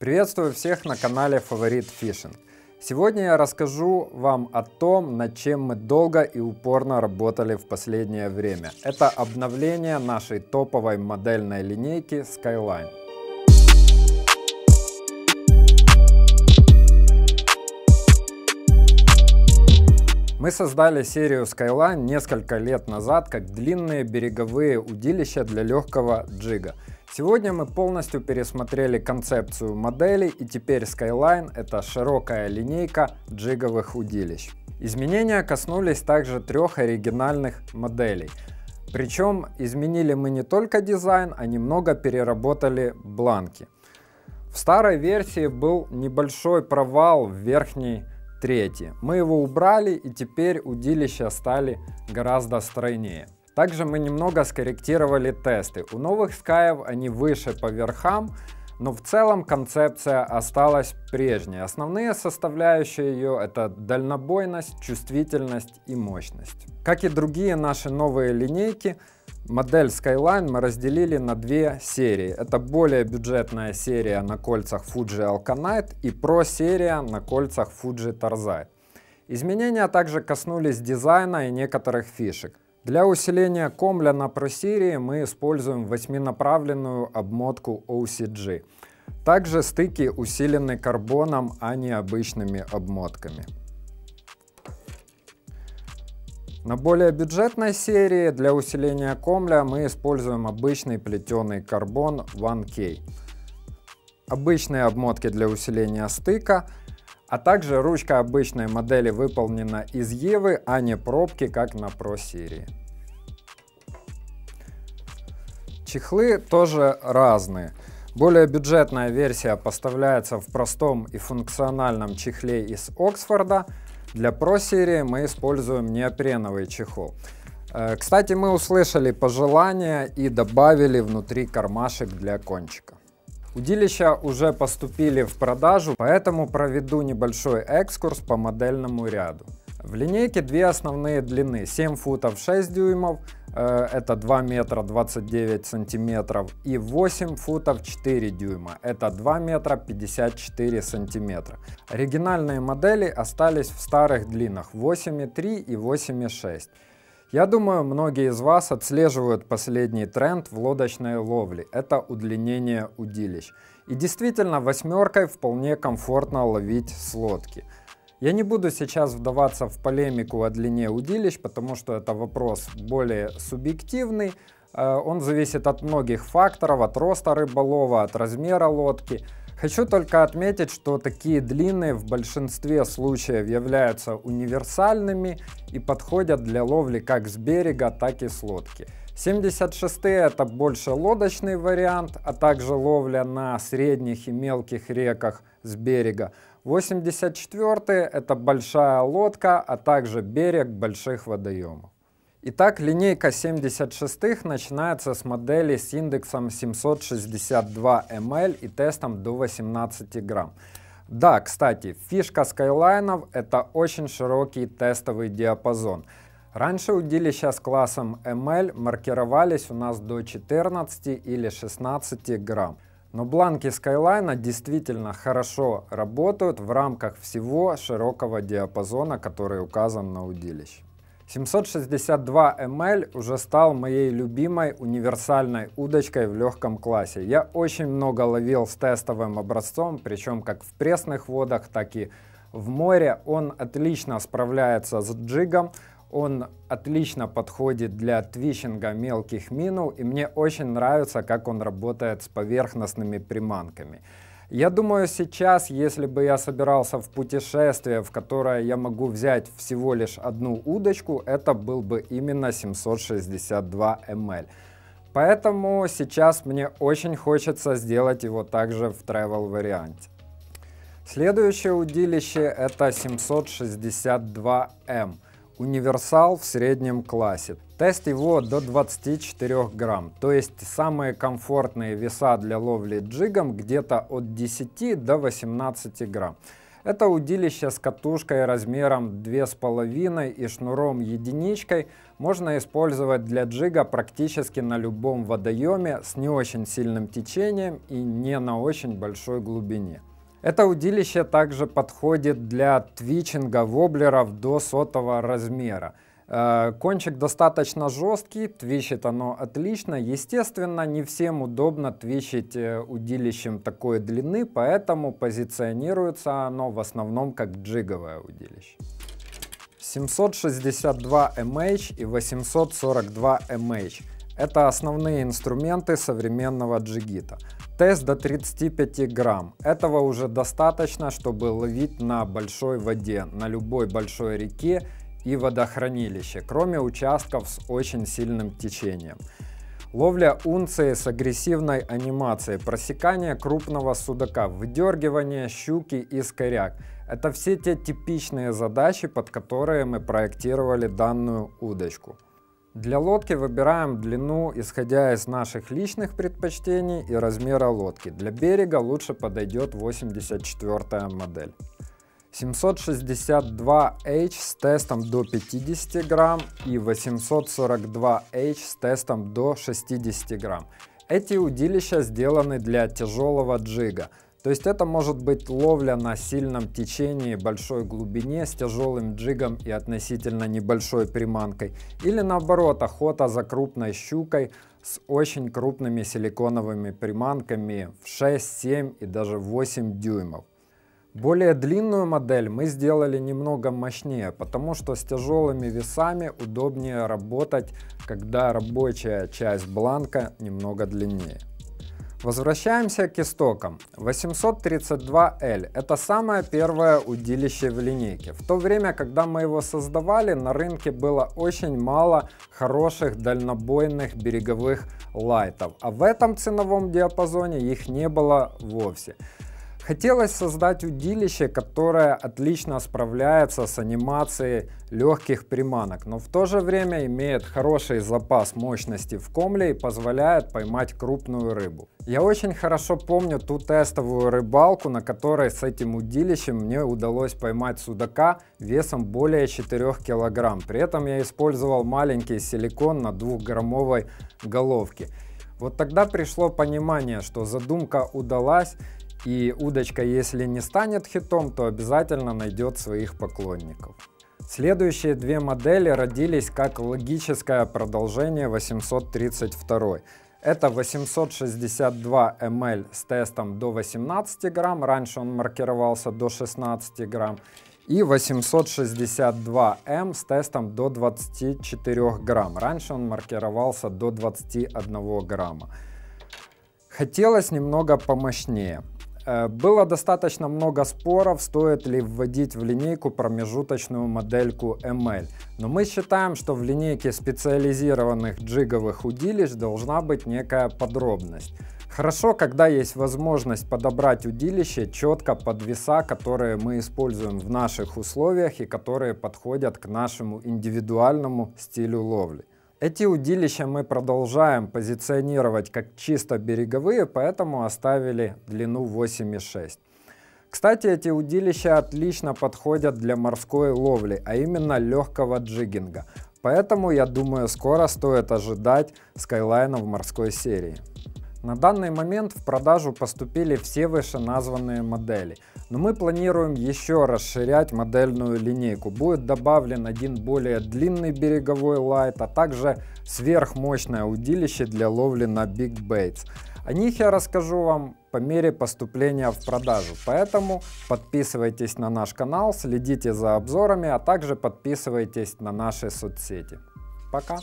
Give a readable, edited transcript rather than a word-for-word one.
Приветствую всех на канале Favorite Fishing. Сегодня я расскажу вам о том, над чем мы долго и упорно работали в последнее время. Это обновление нашей топовой модельной линейки Skyline. Мы создали серию Skyline несколько лет назад как длинные береговые удилища для легкого джига. Сегодня мы полностью пересмотрели концепцию модели, и теперь Skyline — это широкая линейка джиговых удилищ. Изменения коснулись также трех оригинальных моделей. Причем изменили мы не только дизайн, а немного переработали бланки. В старой версии был небольшой провал в верхней трети. Мы его убрали, и теперь удилища стали гораздо стройнее. Также мы немного скорректировали тесты. У новых скаев они выше по верхам, но в целом концепция осталась прежней. Основные составляющие ее — это дальнобойность, чувствительность и мощность. Как и другие наши новые линейки, модель Skyline мы разделили на две серии. Это более бюджетная серия на кольцах Fuji Alkanite и Pro серия на кольцах Fuji Torzite. Изменения также коснулись дизайна и некоторых фишек. Для усиления комля на Pro серии мы используем 8-направленную обмотку OCG. Также стыки усилены карбоном, а не обычными обмотками. На более бюджетной серии для усиления комля мы используем обычный плетеный карбон 1K. Обычные обмотки для усиления стыка, а также ручка обычной модели выполнена из Евы, а не пробки, как на Pro серии. Чехлы тоже разные. Более бюджетная версия поставляется в простом и функциональном чехле из Оксфорда. Для Pro серии мы используем неопреновый чехол. Кстати, мы услышали пожелания и добавили внутри кармашек для кончика. Удилища уже поступили в продажу, поэтому проведу небольшой экскурс по модельному ряду. В линейке две основные длины: 7 футов 6 дюймов, это 2 метра 29 сантиметров, и 8 футов 4 дюйма, это 2 метра 54 сантиметра. Оригинальные модели остались в старых длинах 8,3 и 8,6. Я думаю, многие из вас отслеживают последний тренд в лодочной ловле. Это удлинение удилищ. И действительно, восьмеркой вполне комфортно ловить с лодки. Я не буду сейчас вдаваться в полемику о длине удилищ, потому что это вопрос более субъективный. Он зависит от многих факторов, от роста рыболова, от размера лодки. Хочу только отметить, что такие длины в большинстве случаев являются универсальными и подходят для ловли как с берега, так и с лодки. 76-е — это больше лодочный вариант, а также ловля на средних и мелких реках с берега. 84-е — это большая лодка, а также берег больших водоемов. Итак, линейка 76-х начинается с модели с индексом 762 ml и тестом до 18 грамм. Да, кстати, фишка Skyline — это очень широкий тестовый диапазон. Раньше удилища с классом ML маркировались у нас до 14 или 16 грамм. Но бланки Skyline действительно хорошо работают в рамках всего широкого диапазона, который указан на удилище. 762 ml уже стал моей любимой универсальной удочкой в легком классе. Я очень много ловил с тестовым образцом, причем как в пресных водах, так и в море. Он отлично справляется с джигом, он отлично подходит для твичинга мелких минов, и мне очень нравится, как он работает с поверхностными приманками. Я думаю, сейчас, если бы я собирался в путешествие, в которое я могу взять всего лишь одну удочку, это был бы именно 762 ml. Поэтому сейчас мне очень хочется сделать его также в travel варианте. Следующее удилище — это 762M. Универсал в среднем классе. Тест его до 24 грамм, то есть самые комфортные веса для ловли джигом где-то от 10 до 18 грамм. Это удилище с катушкой размером 2,5 и шнуром единичкой можно использовать для джига практически на любом водоеме с не очень сильным течением и не на очень большой глубине. Это удилище также подходит для твичинга воблеров до 100 размера. Кончик достаточно жесткий, твичит оно отлично. Естественно, не всем удобно твичить удилищем такой длины, поэтому позиционируется оно в основном как джиговое удилище. 762 mH и 842 mH – это основные инструменты современного джигита. Тест до 35 грамм. Этого уже достаточно, чтобы ловить на большой воде, на любой большой реке и водохранилище, кроме участков с очень сильным течением. Ловля унции с агрессивной анимацией, просекание крупного судака, выдергивание щуки из коряк – это все те типичные задачи, под которые мы проектировали данную удочку. Для лодки выбираем длину, исходя из наших личных предпочтений и размера лодки. Для берега лучше подойдет 84-я модель. 762H с тестом до 50 грамм и 842H с тестом до 60 грамм. Эти удилища сделаны для тяжелого джига. То есть это может быть ловля на сильном течении, большой глубине, с тяжелым джигом и относительно небольшой приманкой. Или наоборот, охота за крупной щукой с очень крупными силиконовыми приманками в 6, 7 и даже 8 дюймов. Более длинную модель мы сделали немного мощнее, потому что с тяжелыми весами удобнее работать, когда рабочая часть бланка немного длиннее. Возвращаемся к истокам. 832L – это самое первое удилище в линейке. В то время, когда мы его создавали, на рынке было очень мало хороших дальнобойных береговых лайтов, а в этом ценовом диапазоне их не было вовсе. Хотелось создать удилище, которое отлично справляется с анимацией легких приманок, но в то же время имеет хороший запас мощности в комле и позволяет поймать крупную рыбу. Я очень хорошо помню ту тестовую рыбалку, на которой с этим удилищем мне удалось поймать судака весом более 4 кг. При этом я использовал маленький силикон на 2-граммовой головке. Вот тогда пришло понимание, что задумка удалась. И удочка, если не станет хитом, то обязательно найдет своих поклонников. Следующие две модели родились как логическое продолжение 832. Это 862 ml с тестом до 18 грамм, раньше он маркировался до 16 грамм, и 862 m с тестом до 24 грамм, раньше он маркировался до 21 грамма. Хотелось немного помощнее. Было достаточно много споров, стоит ли вводить в линейку промежуточную модельку ML. Но мы считаем, что в линейке специализированных джиговых удилищ должна быть некая подробность. Хорошо, когда есть возможность подобрать удилище четко под веса, которые мы используем в наших условиях и которые подходят к нашему индивидуальному стилю ловли. Эти удилища мы продолжаем позиционировать как чисто береговые, поэтому оставили длину 8,6. Кстати, эти удилища отлично подходят для морской ловли, а именно легкого джигинга. Поэтому, я думаю, скоро стоит ожидать Skyline в морской серии. На данный момент в продажу поступили все вышеназванные модели, но мы планируем еще расширять модельную линейку. Будет добавлен один более длинный береговой лайт, а также сверхмощное удилище для ловли на Big Baits. О них я расскажу вам по мере поступления в продажу, поэтому подписывайтесь на наш канал, следите за обзорами, а также подписывайтесь на наши соцсети. Пока!